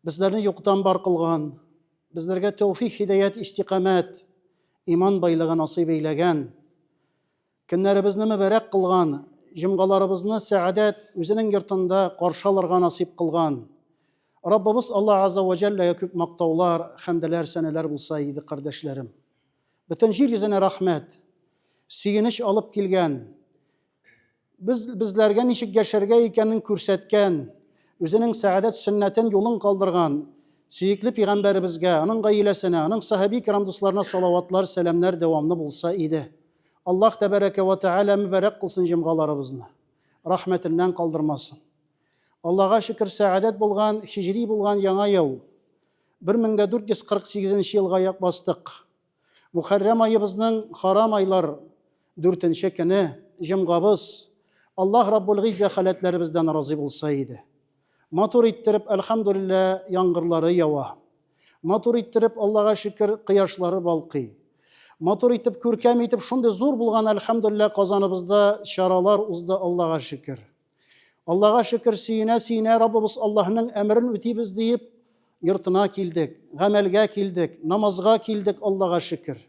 Bizlerni yo'qdan бар qilgan, bizlarga tawfiq, hidayat, istiqomat, iman bayligi nasib eylagan, kunlarimizni muborak qilgan, jumg'alarimizni saadat o'zining yurtida qarshi olishga nasib qilgan Rabbimiz Allah azza va jallaga ko'p maqtovlar, hamdalar, sanalar bo'lsa edi, qardoshlarım. Butun yer yuzine rahmet, suyunish olib kelgan, bizlarga nechik yasharga ekanini ko'rsatgan, o'zining saadat sunnatin yo'lin qoldirgan suyukli payg'ambarimizga, uning oilasine, uning sahabiy kiram do'stlarına salavatlar, selamlar davomli bo'lsa edi. Allah tebaraka ve teala mübarek kılsın cümgalarımızı, rahmetinden kaldırmasın. Allah'a şükür saadet bulgan, hicri bulgan yana yıl, 1448 yılga ayak bastık. Muharrem ayımızın haram aylar 4. günü cümgabız, Allah Rabbul Gizze haletlerimizden razı bulsaydı. Matur ittirip elhamdülillah yangırları yava. Matur ittirip Allah'a şükür kıyaşları balkı. Matur itip, körkem itip, şunday zor bulgan elhamdülillah kazanımızda şaralar uzda Allah'a şükür. Allah'a şükür sine Rabbimiz Allah'ın emrini öteybiz deyip yurtuna kildik, gamelge kildik, namazga kildik Allah'a şükür.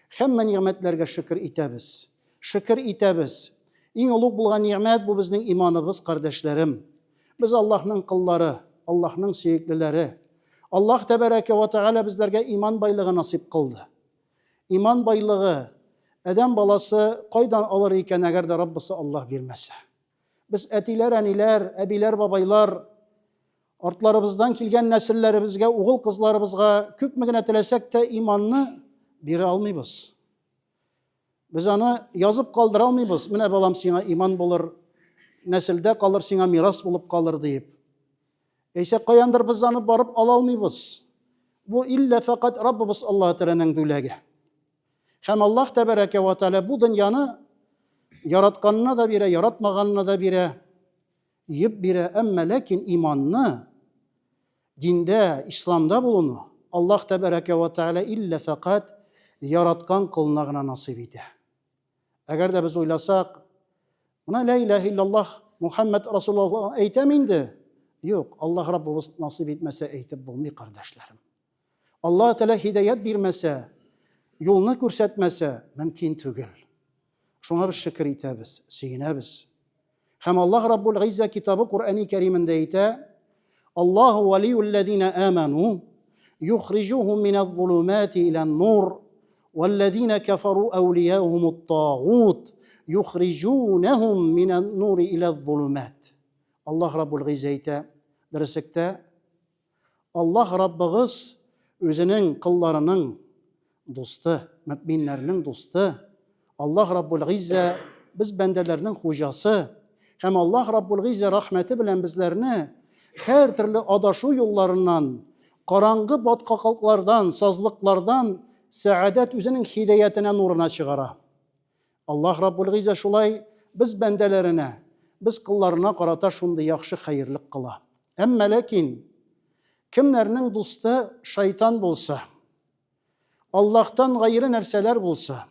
Hemen nimetlerge şükür itemiz. Şükür itemiz. En uluk bulgan nimet bu bizning imanımız kardeşlerim. Biz Allah'ın kılları, Allah'ın seyiklileri. Allah tebareke ve teala bizlerge iman baylığı nasip kıldı. İman baylığı, adam balası qaydan alır iken eğer de Rabbisi Allah bilmese. Biz etiler, aniler, ebiler, babaylar, artlarımızdan kilgen nesillerimizge, oğul kızlarımızga köp mü tilesek de imanını biri almayız. Biz onu yazıp kaldır almayız. Mine balam sana iman bulur, nesilde kalır, sana miras bulup kalır deyip. Eyse kayandır biz onu barıp alalmayız. Bu illa fakat Rabbimiz Allah Teala'nın dülegi. Hem Allah Tebareke ve Teala bu dünyanı yaratkanına da bire, yaratmaganına da bire, yiyip bire, emme lakin imanını, dinde, İslam'da bulunu, Allah Tebareke ve Teala illa fakat yaratkan kılınağına nasip edi. Eğer de biz oylasak, buna la ilahe illallah Muhammed Resulullah eytemindi. Yok, Allah Rabbimiz nasip etmese eytip bulmuyor kardeşlerim. Allah Teala hidayet birmese, yolunu görsetmese mümkün tügül. Şuna bir şükür itemiz, seyinemiz. Hem Allah Rabbul Gizze kitabı Kur'an-ı Kerim'inde ite Allahu veliyyullezine amenu yukhrijuhum minel-zulumati ilen-nur vellezine keferu evliyahumut-tağut yukhrijunahum minel-nuri ilel-zulumat. Allah Rabbul Gizze ite dersekte Allah Rabbimiz özünün kıllarının dostu, müminlerinin dostu. Allah Rabbul Gizze biz bendelerinin hocası. Hem Allah Rabbul Gizze rahmeti bilen bizlerini her türlü adaşı yollarından, karangı batkaklıklardan, sazlıklardan saadet üzerinin hidayetine, nuruna çıkara. Allah Rabbul Gizze şulay biz bendelerine, biz kıllarına karata şunday yaxşı hayırlık kıla. Emme lakin kimlerinin dostu şeytan bolsa, Allah'tan gayrı nerseler bulsa,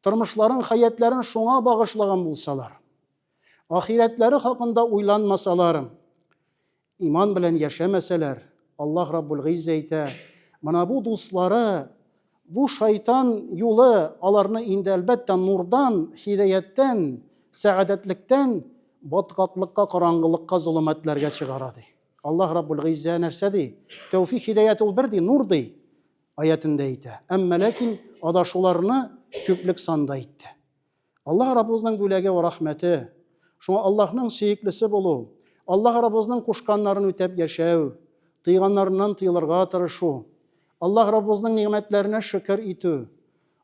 tırmışların, hayatların şuna bağışlagan bulsalar, ahiretleri hakkında uylanmasalar, iman bilen yaşamasalar, Allah Rabbul Gizze ite, mana bu dostları, bu şeytan yolu alarını indi elbette nurdan, hidayetten, saadetlikten, batkaklıkka, karangılıkka, zulümetlerge çıkaradı. Allah Rabbul Gizze nersedi? Tevfik hidayet ol birdi, nurdi. Ayetinde ite. Emme lakin adaşularını köplük sanda itti. Allah Rabbimizin bülegi ve rahmeti, şuna Allah'ın seyiklisi bolu, Allah Rabbimizin kuşkanlarını ötep yaşav, tıyganlarından tıyılırga tırışı, Allah Rabbimizin nimetlerine şükür itu,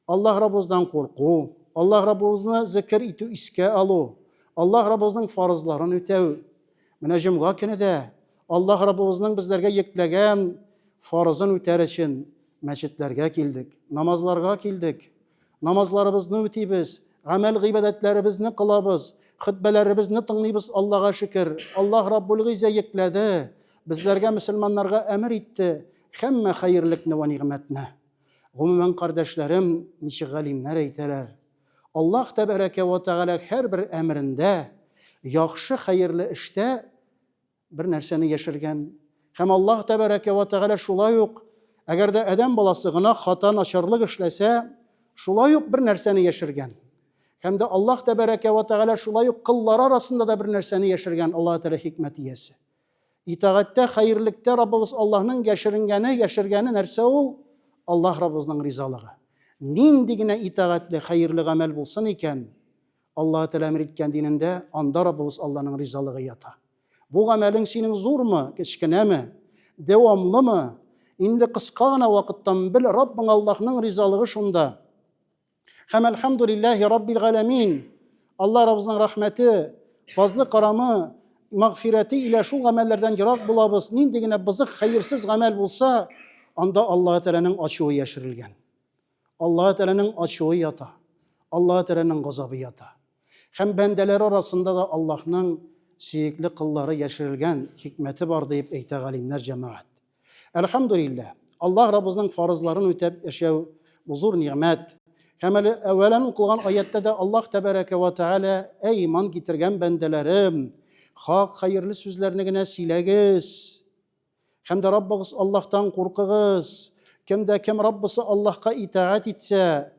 Allah Rabbimizden korku, Allah Rabbimizin zikir itu iske alu, Allah Rabbimizin farzlarını ötev. Mine cümga de Allah Rabbimizin bizlerge yüklegen farzın öter için meçitlerge kildik, namazlarga kildik. Namazlarımızı öteybiz, amel gıybadetlerimizni kılabız, hutbelerimizni tınlaybiz Allah'a şükür. Allah Rabbul Gizze yükledi, bizlerge Müslümanlarga emir etti. Hemme hayırlıkni ve nimetni. Umumen kardeşlerim, niçi galimler eyteler. Allah Tebareke ve Teala her bir emrinde, yaxşı hayırlı işte bir nerseni yaşırgen, Һәм Аллаһ тәбәрәкә ва тәгалә шулай ук, әгәр дә адәм баласы гына хата, начарлык эшләсә, шулай ук бер нәрсәне яшергән. Һәм дә Аллаһ тәбәрәкә ва тәгалә шулай ук кыллар арасында да бер нәрсәне яшергән. Аллаһ тәгалә хикмәт иясе. Итагатьтә, хәерлектә Раббыбыз Аллаһның яшергәне нәрсә ул? Аллаһ Раббыбызның ризалыгы. Нинди генә итагатьле, хәерле гамәл булсын икән, Аллаһ Тәгалә әмер иткән динендә, анда Раббыбыз Аллаһның ризалыгы ята. Бу гамәлең синең зурмы, кечкенәме, дәвамлымы? Инде кыска гына вакыттан бел, Раббың Аллаһның ризалыгы шунда. Һәм әлхәмдүлиллаһи раббил галәмин. Аллаһ Раббызның рәхмәте, фазлы карамы, мәгъфирәте илә шул гамәлләрдән ерак булабыз. Нинди генә бызык, хәерсез гамәл булса, анда Аллаһ Тәгаләнең ачуы яшерелгән. Аллаһ Тәгаләнең ачуы ята. Аллаһ Тәгаләнең газабы ята. Һәм бәндәләр арасында да Аллаһның сөекле кыллары яшерелгән, хикмәте бар дип әйтә галимнәр җәмәгать. Әлхәмдүлиллаһ. Аллаһ Раббызның фарызларын үтәп яшәү бу зур ниғмәт. Һәм әвәлән укылган аятта да Аллаһ тәбәрәкә ва тәгалә: "Әй иман китергән бәндәләрем, хак, хәерле сүзләрне генә сөйләгез. Һәм дә Раббыгыз Аллаһтан куркыгыз. Кемдә кем Раббысы Аллаһка итаәт итсә,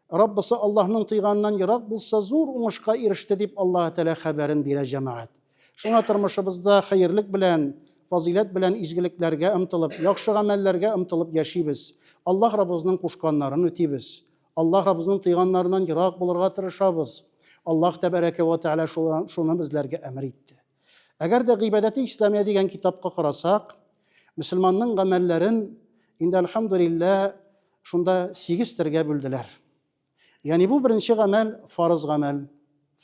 Раббысы Аллаһның тыйганнан ерак булса, зур уңышка иреште" дип Аллаһ Тәгалә хәбәрен бирә җәмәгать. Шуңа тормышыбызда хәерлек белән, фазилат белән изгелекләргә ымтылып, яхшы гамәлләргә ымтылып яшибез. Аллаһ Раббыбызның кушканнарын үтибез. Аллаһ Раббызның тыйганнарыннан ерак булырга тырышабыз. Аллаһ тәбәрәкә ва тәгалә шуны безләргә әмер итте. Әгәр дә Гыйбадәте Исламия дигән китапка карасак, мөселманның гамәлләрен инде әлхәмдүлиллаһ шунда 8 төргә бүлделәр. Ягъни бу беренче гамәл фарыз гамәл.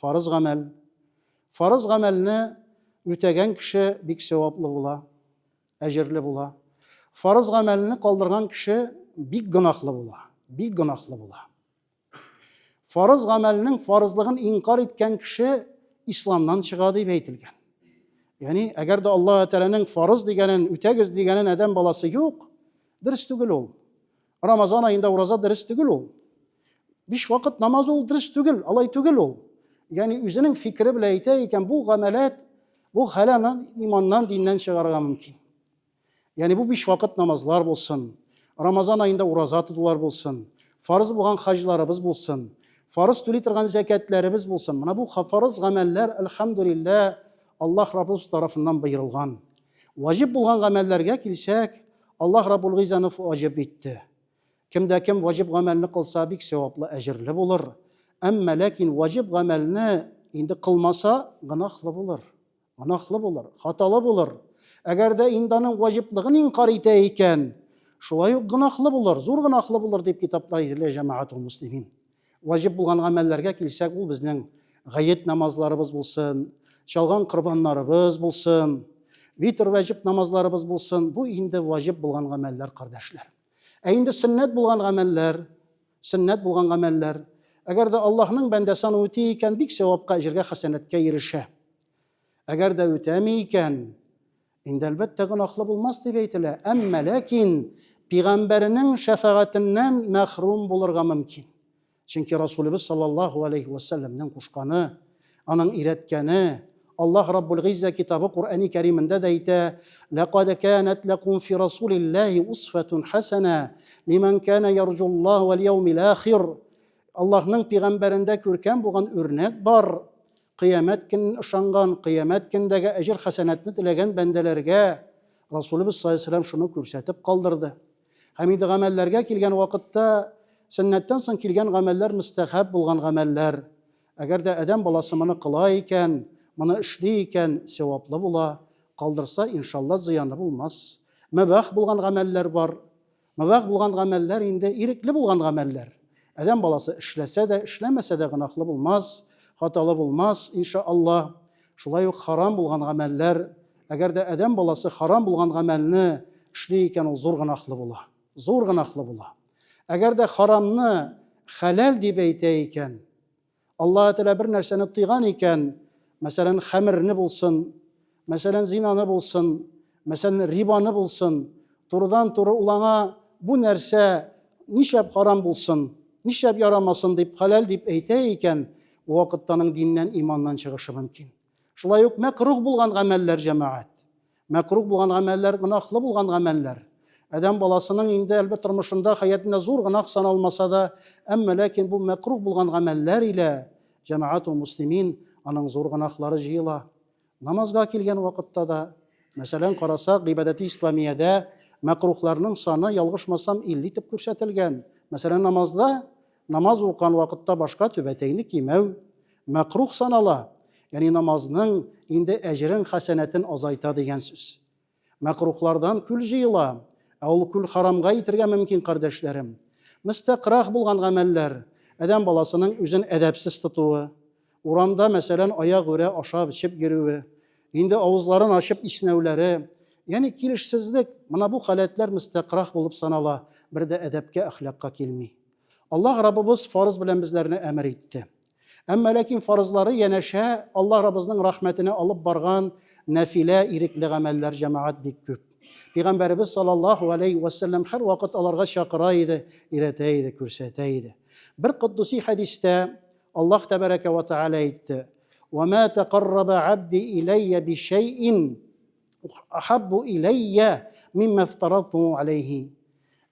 Фарыз гамәл. Фарыз гамәлне үтәгән кеше бик саваплы була, әҗерле була. Фарыз гамәлне калдырган кеше бик гөнаһлы була. Бик гөнаһлы була. Фарыз гамәлнең фарызлыгын инкар иткән кеше исламнан чыга дип әйтелгән. Ягъни әгәр дә Аллаһ Тәгаләнең фарыз дигәнен, үтәгез дигәнен адәм баласы юк, дөрес түгел ул. Рамазан аенда ураза дөрес түгел ул. 5 вакыт намаз ул дөрес түгел, алай түгел ул. Ягъни үзенең фикере белән әйтә икән, бу гамәләт, бу хәләннән, иманнан, диннән чыгарга мөмкин. Ягъни бу 5 вакыт намазлар булсын, Рамазан аенда ураза тотулар булсын, фарыз булган хаҗларыбыз булсын, фарыз түли торган зәкәтләребез булсын. Менә бу фарыз гамәлләр, әлхәмдүлиллаһ, Аллаһ Раббыбыз тарафыннан боерылган. Ваҗиб булган гамәлләргә килсәк, Аллаһ Раббул Гыйзаны ваҗиб итте. Кемдә кем ваҗиб гамәлне кылса, бик саваплы, әҗерле булыр. Әмма ләкин ваҗиб гамәлне инде кылмаса, гынаһлы булыр. Гынаһлы булыр, хаталы булыр. Әгәр дә инде аның ваҗиблыгын инкар итә икән, шулай ук гынаһлы булыр, зур гынаһлы булыр дип китаплар әйтелә җәмәгатул муслимин. Ваҗиб булган гамәлләргә килсәк, ул безнең гает намазларыбыз булсын, чалган корбаннарыбыз булсын, витр ваҗиб намазларыбыз булсын, бу инде ваҗиб булган гамәлләр, кардәшләр. Ә инде сөннәт булган гамәлләр, әгәр дә Аллаһның бәндәсе аны үти икән, бик савапка, әҗергә, хәсәнәткә ирешә. Әгәр дә үтәми икән, инде әлбәттә гынаһлы булмас дип әйтелә. Әмма ләкин пәйгамбәрнең шәфәгатеннән мәхрум булырга мөмкин. Чөнки Расулыбыз саллаллаһу алейхи ва саллямның кушканы, аның өйрәткәне, Аллаһ Раббул Гыйза китабы Куръани Кәримендә дә әйтә: "Лaqad канат лакум фи расулиллаһи усватун хасана лиман кана ярҗуллаһ вал яумил ахир." Аллаһның пәйгамбәрендә күркәм булган үрнәк бар. Кыямәт көнен ышанган, кыямәт көндәге әҗр хәсәнәтне теләгән бәндәләргә Расулыбыз саллаллаһу алейхи ва саллям шуны күрсәтеп калдырды. Һәм инде гамәлләргә килгән вакытта, сөннәттән соң килгән гамәлләр мөстәхәб булган гамәлләр. Әгәр дә адәм баласы моны кыла икән, моны эшли икән, саваплы була. Калдырса, иншалла, зыяны булмас. Мәбах булган гамәлләр бар. Мәбах булган гамәлләр инде ирекле булган гамәлләр. Адәм баласы эшләсә дә, эшләмәсә дә гынаһлы булмас, хаталы булмас, иншалла. Шулай ук харам булган гамәлләр, әгәр дә адәм баласы харам булган гамәлне эшли икән, ул зур гынаһлы була. Зур гынаһлы була. Әгәр дә харамны хәләл дип әйтә икән, Аллаһ Тәгалә бер нәрсәне тыйган икән, мәсәлән, хәмерне булсын, мәсәлән, зинаны булсын, мәсәлән, рибаны булсын, турыдан-туры ул аңа бу нәрсә нишәп харам булсын, нишәп ярамасын дип, хәләл дип әйтә икән, бу вакытта аның диннән, иманнан чыгышы мөмкин. Шулай ук мәкруһ булган гамәлләр, җәмәгать. Мәкрух булган гамәлләр, гынахлы булган гамәлләр. Адәм баласының инде әлбәттә тормышында, хаятында зур гынах саналмаса да, әмма ләкин бу мәкрух булган гамәлләр илә җәмәгатул муслимин аның зур гынахлары җыела. Намазга килгән вакытта да, мәсәлән, карасак, гыйбадәти исламиядә мәкрухларның саны ялгышмасам 50 итеп күрсәтелгән. Мәсәлән, намаз укыган вакытта башка түбәтәйне кимәү мәкрух санала. Ягъни намазның инде әҗрен, хәсәнәтен азайта дигән сүз. Мәкрухлардан күл җыела. Ул күл харамга итергә мөмкин, кардәшләрем. Мөстәкърах булган гамәлләр, адәм баласының үзен әдәпсез тотуы, урамда мәсәлән аяк-үрә ашап эчеп йөрүе, инде авызларын ачып иснәүләре, ягъни килешсезлек, менә бу халәтләр мөстәкърах булып санала, бер дә әдәпкә, әхлакка килми. Аллаһ Раббыбыз фарыз белән безләрне әмер итте. Әмма ләкин фарызлары янәшә Аллаһ Раббыбызның рәхмәтенә алып барган нәфилә ирекле гамәлләр җәмәгать бик күп. Пәйгамбәрбез саллаллаһу алейхи ва саллям һәр вакыт аларга чакыра иде, өйрәтә иде, күрсәтә иде. Бер кудуси хәдистә Аллаһ тәбәрәкә ва тәгалә әйтте: "Ва ма тaqarraba 'abdi ilayya bi shay'in ahabbu ilayya mimma iftaradtu 'alayhi."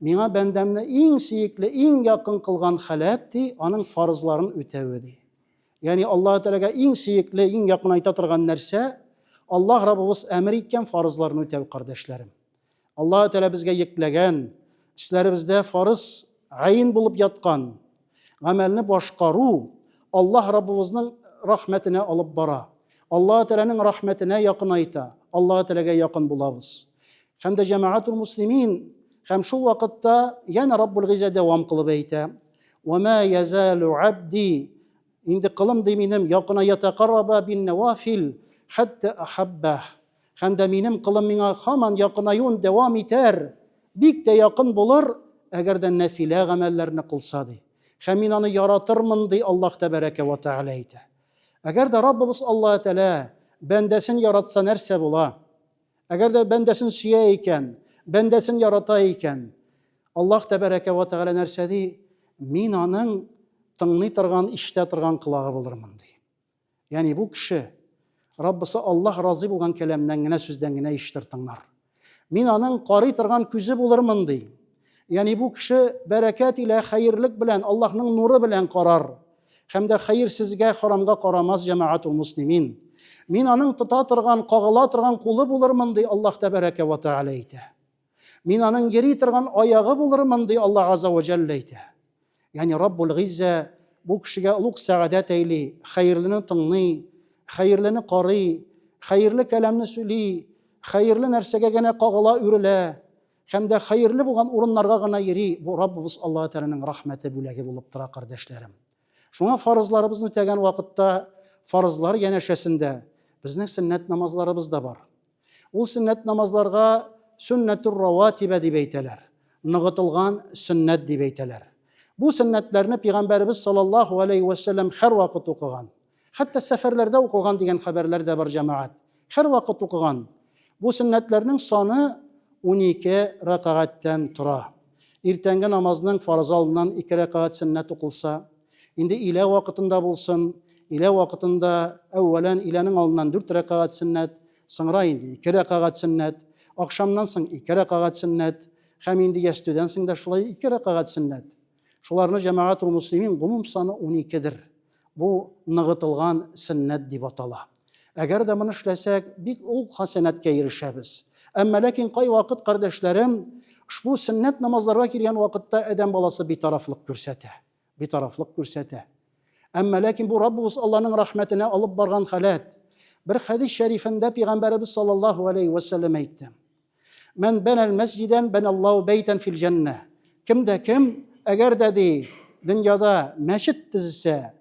Миңа бәндәмне иң сөекле, иң якын кылган халәт ди, аның фарызларын үтәүе ди. Ягъни Аллаһ Тәгаләгә иң сөекле, иң якын айта торган нәрсә Аллаһ Раббыбыз әмер иткән фарызларны үтәү, кардәшләрем. Аллаһ Тәгалә безгә йөкләгән, эшләребездә фарыз гаин булып яткан гамәлне башкару Аллаһ Раббыбызның рәхмәтенә алып бара. Аллаһ Тәгаләнең рәхмәтенә якынайта. Аллаһ Тәгаләгә якын булабыз. Һәм дә җәмәгатул муслимин һәм шул вакытта яна Раббул Гизза дәвам кылып әйтә: "Ва ма язалу 'абди", инде кылым ди минем якына ятaqarraba bin nawafil hatta ahabba. Һәм дә минем кылым миңа һаман якынаюын дәвам итәр, бик тә якын булыр, әгәр дә нәфилә гамәлләрне кылса ди. Һәм мин аны яратырмын ди, Аллаһ тәбәрәкә ва тәгалә әйтә. Әгәр дә Раббыбыз Аллаһ Тәгалә бәндәсен яратса нәрсә була? Әгәр дә бәндәсен сөя икән, бәндәсен ярата икән, Аллаһ тәбәрәкә ва тәгалә нәрсә ди? Мин аның тыңлый торган, ишетә торган колагы булырмын ди. Ягъни бу кеше Раббысы Аллаһ разый булган кәламнән генә, сүздән генә ишетер, тыңлар. Мин аның карый торган күзе булырмын ди. Ягъни бу кеше бәрәкәт илә, хәерлек белән, Аллаһның нуры белән карар. Һәм дә хәерсезгә, харамга карамас, җәмәгатул муслимин. Мин аның тота торган, кагыла торган кулы булырмын ди, Аллаһ тәбәрәкә ва тәгалә әйтә. Мин аның йөри торган аягы булырмын ди, Аллаһ азza ва җалла әйтә. Ягъни Раббул Гизза бу кешегә улуг сәгадәт әйли, хәерлене тыңлый, хәерлене карый, хәерле кәламне сөйли, хәерле нәрсәгә генә кагыла, үрелә, һәм дә хәерле булган урыннарга гына йөри. Бу Раббыбыз Аллаһ Тәгаләнең рәхмәте бүләге булып тора, кардәшләрем. Шуңа фарызларыбызны үтәгән вакытта, фарызлар янәшәсендә безнең сөннәт намазларыбыз да бар. Ул сөннәт намазларга сөннәтур раватиба дип әйтәләр. Ныгытылган сөннәт дип әйтәләр. Бу сөннәтләрне Пәйгамбәрбез саллаллаһу алейхи ва саллям һәр вакыт укыган. Хәтта сәфәрләрдә укылган дигән хәбәрләр дә бар, җәмәгать. Һәр вакыт укыган. Бу сөннәтләрнең саны 12 рәкъгатьтән тора. Иртәнге намазның фарыз алдыннан 2 рәкъгать сөннәт укылса, инде илә вакытында булсын, илә вакытында әүвәлән иләнең алдыннан 4 рәкъгать сөннәт, соңра инде 2 рәкъгать сөннәт, акшамнан соң 2 рәкъгать сөннәт, һәм инде ястүдән соң да шулай 2 рәкъгать сөннәт. Шуларны җәмәгатул муслимин гомум саны 12-дер. Бу ныгытылган сөннәт дип атала. Әгәр дә моны эшләсәк, бик ул хәсәнәткә ирешәбез. Әмма ләкин кай вакыт, кардәшләрем, ушбу сөннәт намазларга килгән вакытта адәм баласы битарафлык күрсәтә. Битарафлык күрсәтә. Әмма ләкин бу Раббыбыз Аллаһның рәхмәтенә алып барган халәт. Бер хәдис шәрифендә Пәйгамбәрбез саллаллаһу алейхи ва саллям әйтте: "Мен банал масҗидан баналлаһу бәйтан фил җанна." Кемдә кем, әгәр дә ди дөньяда мәчет төзсә,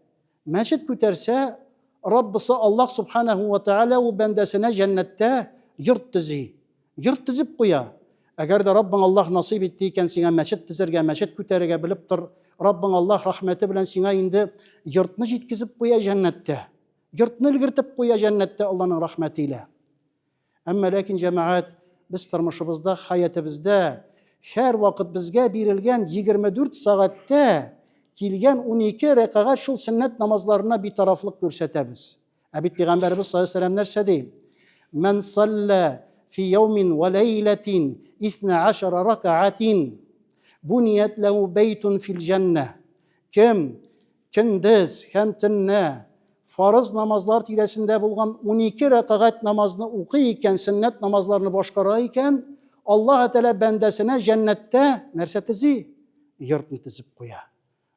мәчет күтәрсә, Раббысы Аллаһ субханаһу ва тәгалә ул бәндәсенә җәннәттә йорт төзи. Йорт төзеп куя. Әгәр дә Раббың Аллаһ насыйп итте икән сиңа мәчет төзәргә, мәчет күтәрергә белеп тор, Раббың Аллаһ рәхмәте белән сиңа инде йортны җиткезеп куя җәннәттә. Йортны өлгертеп куя җәннәттә Аллаһның рәхмәте илә. Әмма ләкин җәмәгать, без тормышыбызда, хаятыбызда һәр вакыт безгә бирелгән 24 сәгатьтә килгән 12 рәкъгать шул сөннәт намазларына битарафлык күрсәтәбез. Бит Пәйгамбәрбез саллаллаһу алейхи ва саллям нәрсә ди? "Мен салла في يوم وليلة 12 ركعة بنيت له بيت في الجنة. Kim kindіз hem tünne farız namazlar tiresinde bulgan 12 rakaat namazını okuyken, sünnet namazlarını başkarayken Allah Teala bendesine cennette nerse tizi? Yurtni tizip koya.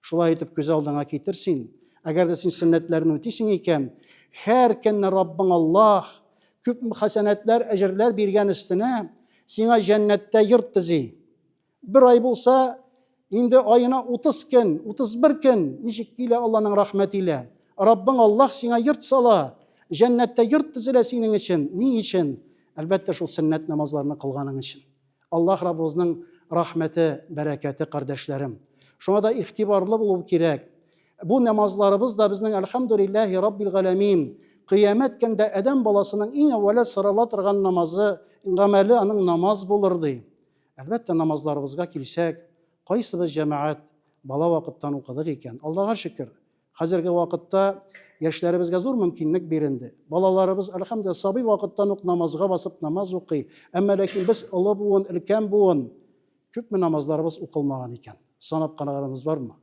Şulay etip göz aldığına getirsin. Eğer de sen sünnetlerini öteysin iken her kenne Rabbin Allah küp hasenetler, ecirler birgen üstüne sana cennette yurt tizi. Bir ay bulsa indi ayına 30 gün, 31 gün nişikkiyle Allah'ın rahmetiyle Rabbin Allah sana yurt sala, cennette yurt tizile senin için. Ni için? Elbette şu sünnet namazlarını kılganın için. Allah Rabbimizin rahmeti, bereketi kardeşlerim. Şuna da ihtibarlı bulup gerek. Bu namazlarımız da bizden elhamdülillahi Rabbil alemin kıyamet günde Adem balasının en evvela sıralatırgan namazı, gameli anın namaz bulurdu. Elbette namazlarımızga kilsek, qaysı biz cemaat bala vakittan okudur iken Allah'a şükür. Hazırki vakitte yaşlarımızga zor mümkünlük birindi. Balalarımız elhamdülillah sabi vakittan ok namazga basıp namaz okuy. Ama lakin biz ılı buğun, ilken buğun küp mü namazlarımız okulmağın iken. Sanap kanağımız var mı?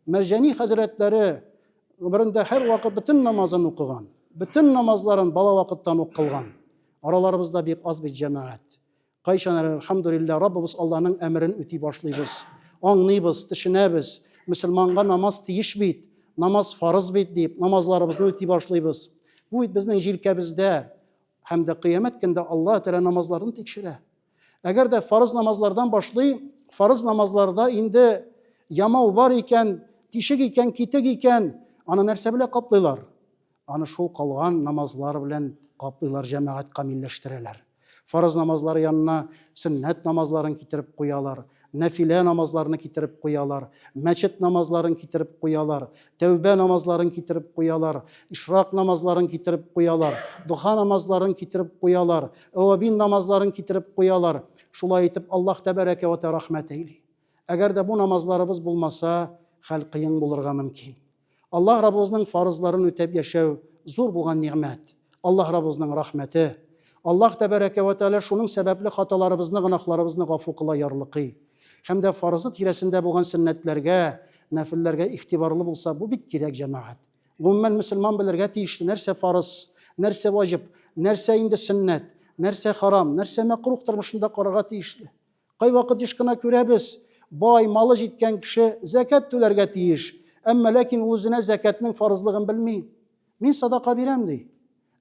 Mercani Hazretleri ömründe her vakit bütün namazını okugan. Bütün namazların bala vakittan okılgan. Aralarımızda bir az bir cemaat. Kayşanar elhamdülillah Rabbimiz Allah'ın emrini ötey başlayız. Anlayız, düşünebiz. Müslümanğa namaz tiyiş bit, namaz farız bit deyip namazlarımızı ötey başlayız. Bu bizden jilkemizde hem de kıyamet günde Allah Teala namazlarını tekşire. Eğer de farız namazlardan başlayıp, farız namazlarda indi yama var iken, tişik iken, kitek iken, ana nerse bile kaplılar. Ana şol kalgan namazlar bilen kaplılar, cemaat kamilleştireler. Farız namazları yanına sünnet namazlarını getirip koyalar. Nefile namazlarını getirip koyalar. Meçit namazlarını getirip koyalar. Tevbe namazlarını getirip koyalar. İşrak namazlarını getirip koyalar. Duha namazlarını getirip koyalar. Evabin namazlarını getirip koyalar. Şulay etip Allah tebareke ve te rahmet eyle. Eğer de bu namazlarımız bulmasa, hal kıyın bulurga mümkün. Allah Rabbimizin farzlarını ötep yaşav zor bulgan nimet. Allah Rabbimizin rahmeti. Allah tebareke ve teala şunun sebepli hatalarımızını, günahlarımızını gafu kıla yarlıqı. Hem de farzı tiresinde bulgan sünnetlerge, nefillerge ihtibarlı bulsa bu bit gerek cemaat. Gümmen Müslüman bilirge tiyişli, nerse farz, nerse vacip, nerse indi sünnet, nerse haram, nerse mekruh tırmışında qarağa tiyişli. Kay vakit işkına körebiz, bay malı jitken kişi zekat tülerge tiyiş. Ama lakin özüne zekatının farzlığını bilmeyin. Min sadaka biremdi.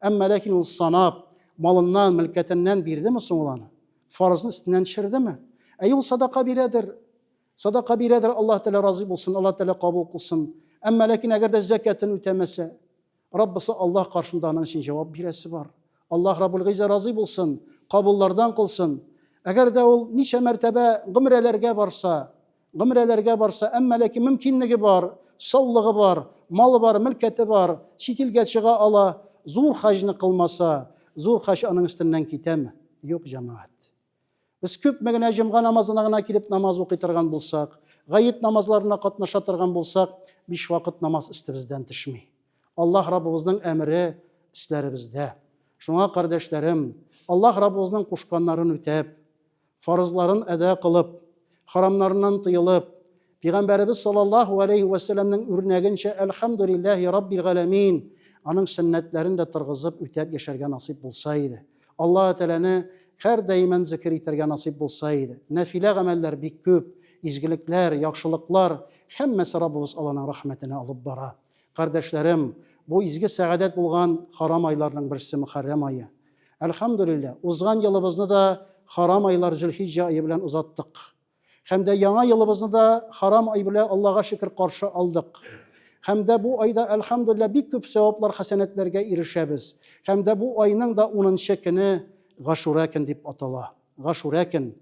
Ama lakin o sanap, malından, mülketinden birdi mi sonulanı? Farzın üstünden düşirdi mi? Ey sadaka biredir. Sadaka biredir. Allah Teala razı olsun. Allah Teala kabul kılsın. Ama lakin eğer de zekatını ötemese, Rabbisi Allah karşında onun için cevap biresi var. Allah Rabbul Gizze razı olsun. Kabullardan kılsın. Eğer de o nice mertebe gımrelerge varsa, ama lakin mümkünlüğü var, sağlığı var, malı var, mülketi var, çitilge çığa ala, zor hacını kılmasa, zor haç onun üstünden kitemi. Yok cemaat. Biz köp megine cimga namazına kilip namaz okuytırgan bulsak, gayet namazlarına katnaşatırgan bulsak, 5 vakit namaz istimizden düşmey. Allah Rabbimizin emri işlerimizde. Şuna kardeşlerim, Allah Rabbimizin kuşkanlarını ötep, farzların eda kılıp, haramlarından tıyılıp, Peygamberimiz sallallahu aleyhi ve sellem'nin örneğince elhamdülillahi Rabbil alemin, onun sünnetlerini de tırgızıp ötep yaşarga nasip bulsaydı. Allah Teala'nı her daimen zikir eterge nasip bulsaydı. Nefile ameller bir köp, izgilikler, yakşılıklar, hemmesi Rabbimiz Allah'ın rahmetine alıp bara. Kardeşlerim, bu izgi saadet bulgan haram aylarının birisi Muharrem ayı. Elhamdülillah, uzgan yılımızda da haram aylar Zülhicce ayı bilen uzattık. Hem de yana yılımızda da haram ayı bile Allah'a şükür karşı aldık. Hem de bu ayda elhamdülillah bir köp sevaplar, hasenetlerge erişebiz. Hem de bu ayının da onun şekini Gaşurakin deyip atala. Gaşurakin.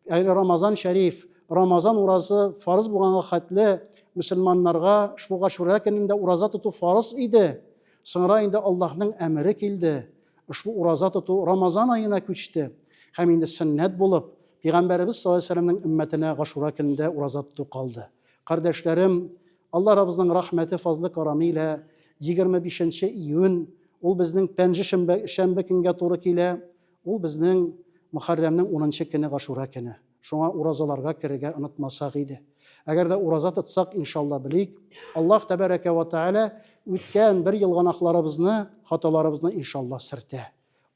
Yani Ramazan şerif, Ramazan urazı farz bulgan hatli Müslümanlarga şu Gaşurakin'in de urazı tutu farz idi. Sonra indi Allah'ın emri kildi. Şu urazı tutu Ramazan ayına küçtü. Hem indi sünnet bulup Peygamberimiz sallallahu aleyhi ve sellem'in ümmetine Gaşurakin'de urazı tutu kaldı. Kardeşlerim, Allah Rabbimizin rahmeti, fazlı karamıyla 25. iyun, ol bizning 5 şembe günge to'g'ri kele ул безнең Мөхәррәмнең 10-нчы көне Гашура көне. Шуңа уразаларга керергә онытмасак иде. Әгәр дә ураза тотсак, иншалла белик, Аллаһ тәбәрәкә ва тәгалә үткән бер ел гынаһларыбызны, хаталарыбызны иншалла сөртә.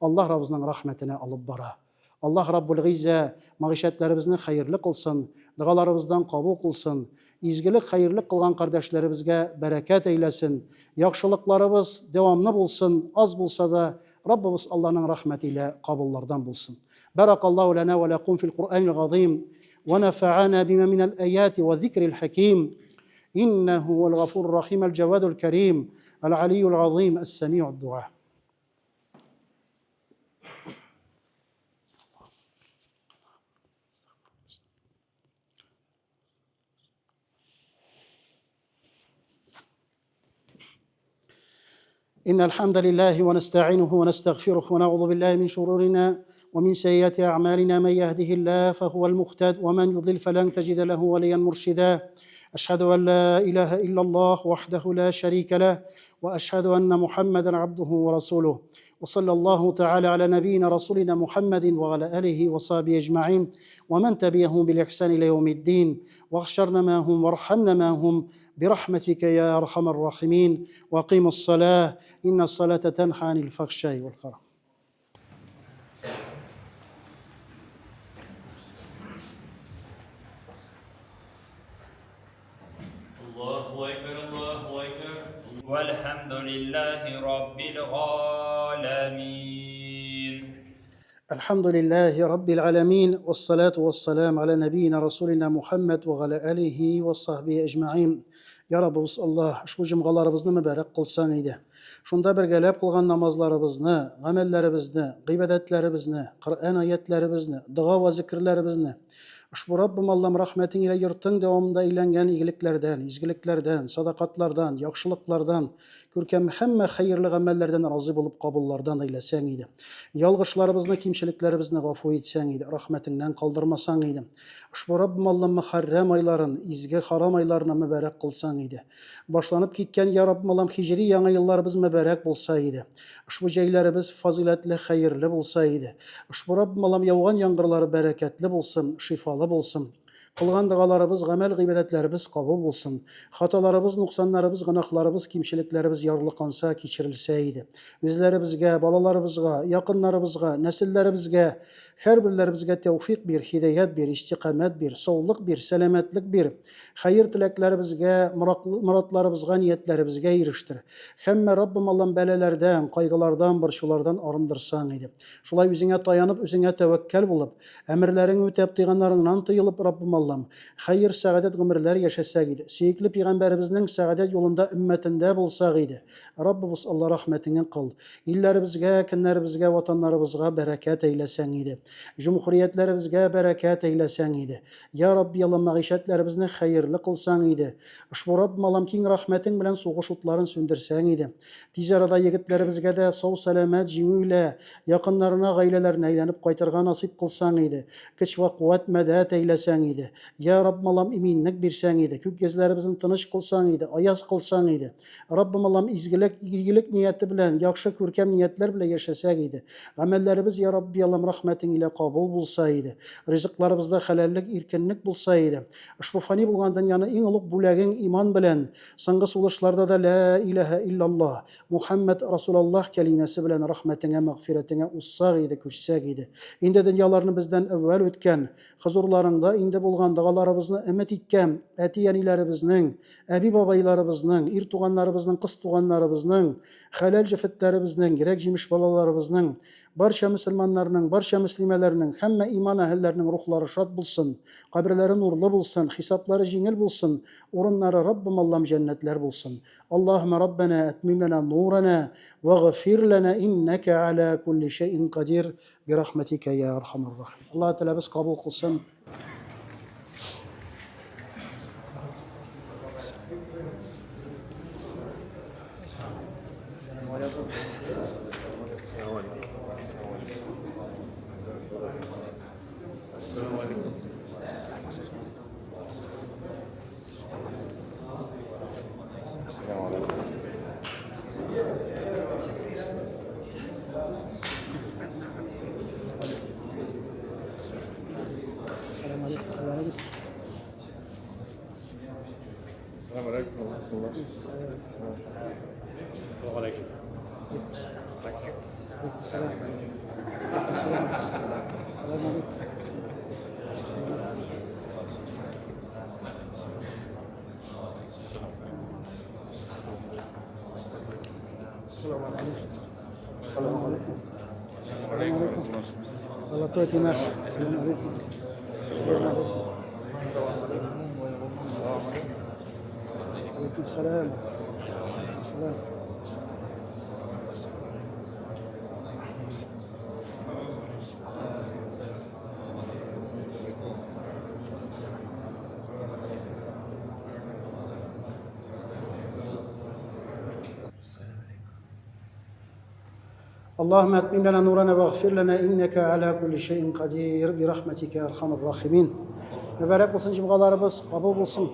Аллаһ Раббыбызның рәхмәтенә алып бара. Аллаһ Раббул Гиззә мәгъишәтләребезне хәерле кылсын, дугаларыбыздан кабул кылсын, изгелек, хәерлек кылган кардәшләребезгә бәрәкәт әйләсен, яхшылыкларыбыз дәвамлы булсын, аз булса да Раббыбыз Аллаһның рәхмәте илә кабуллардан булсын. Баракаллаху лана ва лакум фил Кур'анил газим ва нафa'ana бima минал аят ва зикрил хаким. Иннаху huwal гафурur рахим аль-джавадул карим аль-алиyyul азим ас-сами'уд ду'a. إن الحمد لله ونستعينه ونستغفره ونعوذ بالله من شرورنا ومن سيئات أعمالنا من يهده الله فهو المهتد ومن يضلل فلن تجد له وليا مرشدا أشهد أن لا إله إلا الله وحده لا شريك له وأشهد أن محمدا عبده ورسوله وصلى الله تعالى على نبينا رسولنا محمد وعلى آله وصحبه أجمعين ومن تبعهم بالإحسان إلى يوم الدين واغفرنا معهم وارحمنا معهم برحمتك يا أرحم الراحمين وأقيموا الصلاة إن الصلاة تنهى عن الفحشاء والمنكر. الله أكبر الله أكبر والحمد لله رب العالمين. الحمد لله رب العالمين والصلاة والسلام على نبينا رسولنا محمد وعلى آله وصحبه أجمعين. Ya Rabbimiz Allah, ushbu jumg'alarimizni muborak qilsang edi. Shunda birgalab qilgan namozlarimizni, amallarimizni, ibodatlarimizni, Qur'on oyatlarimizni, duo va zikrlarimizni ushbu Rabbim Allohim rahmating ila yurting davomida aylangan iyiliklardan, izgiliklardan, sadaqatlardan, yaxshiliklardan, ko'rkam hamma xayrli amallardan rozi bo'lib qabullardan aylasang edi. Yolg'ishlarimizni, kimchiliklarimizni g'afur etsang edi, rahmatingdan qoldirmasang edi. Ushbu Rabbim Allohim muharram oylarini, izgi harom oylarini muborak qilsang edi. Boshlanib ketgan ya Rabbim Allohim hijriy yangi yillarimiz muborak bo'lsa edi. Ushbu joylarimiz fazilatli, xayrli bo'lsa edi. Ushbu Rabbim Allohim yog'gan yomg'irlari barakatli bo'lsin, shifoli bo'lsin. Qilgan duolarimiz, amal ibodatlarimiz qabul bo'lsin. Xatolarimiz, nuqsonlarimiz, gunohlarimiz, kimchiliklarimiz yorliqansa, kechirilsa edi. O'zlarimizga, bolalarimizga, yaqinlarimizga, naslarimizga, har birlarimizga tavfiq ber, hidoyat ber, istiqomat ber, sog'lik ber, salomatlik ber. Xayr tilaklarimizga, murodlarimizga, niyatlarimizga erishtir. Hamma Rabbim Allohim balalardan, qayg'ulardan, burchulardan arındırsang edi. Shulay o'zingga tayanib, o'zingga tavakkal bo'lib, amirlaring o'tab, deganlaringdan tiyilib Rabbim Allohim xayr, saadat ömürlər yaşasak idi. Suyukli Peyğəmbərimizin saadat yolunda ümmetində bulsaq idi. Rabbimiz Allah rahmetini qıl. İllərimizə, kinlərimizə, vatanlarımızğa bərəkət eyləsən idi. Cumhuriyyətlərimizə bərəkət eyləsən idi. Ya Rabbi Allah məişətlərimizni xeyirli qılsan idi. Ushbu Rabbim Allahım king rahmetin bilan soğuş otlarını söndürsən idi. Tez arada yigitlərimizə də sağ salamat jimu ilə yaqınlarına, ailələrine aylanıb qaytarğa nasib qılsan idi. Güç və quvvat mədət eyləsən idi. Ya Rabbim Allah'ım iminlik birsen idi. Kök gözlerimizin tınış kılsan idi. Ayaz kılsan idi. Rabbim Allah'ım izgilik niyeti bilen, yakşı körkem niyetler bile yaşasak idi. Amellerimiz ya Rabbi Allah'ım rahmetin ile kabul bulsaydı. Rızıklarımızda helallik, irkenlik bulsaydı. Ushbu fani bulgandan yana en uluq bulagın iman bilen, sanғы suluşlarda da la ilahe illallah, Muhammed Resulullah kelimesi bilen rahmetine, mağfiretine ussaq idi, köşsək idi. İndi dünyalarını bizden evvel ötken, huzurlarında indi bulgan dağalarımızı ümmet etken, ətiyənilərimizin, əbi babaylarımızın, ir tuğanlarımızın, qız tuğanlarımızın, xəlal cəfətlərimizin, girək cimiş balalarımızın, barşa müsəlmanlarının, barşa müslimələrinin, həmmə iman əhəllərinin ruhları şad bulsun, qəbirləri nurlu bulsun, xisabları jingil bulsun, orunları Rabbim Allah'ım cənnətlər bulsun. Allahümme Rabbena etmim lana nurana ve gafir lana inneke ala kulli şeyin qadir bi rahmetike ya arhamar rahim. Allah Teala biz kabul kılsın. السلام عليكم. الله يعز. السلام عليكم ورحمة الله. السلام عليكم. عليكم. السلام عليكم. السلام عليكم. السلام عليكم. السلام عليكم. السلام عليكم. صلاتات ناس. السلام عليكم. السلام عليكم. عليكم السلام. السلام. اللهم اتمم لنا نورنا واغفر لنا انك على كل شيء قدير برحمتك يا ارحم الراحمين. Mübarek olsun cümlelerimiz kabul olsun.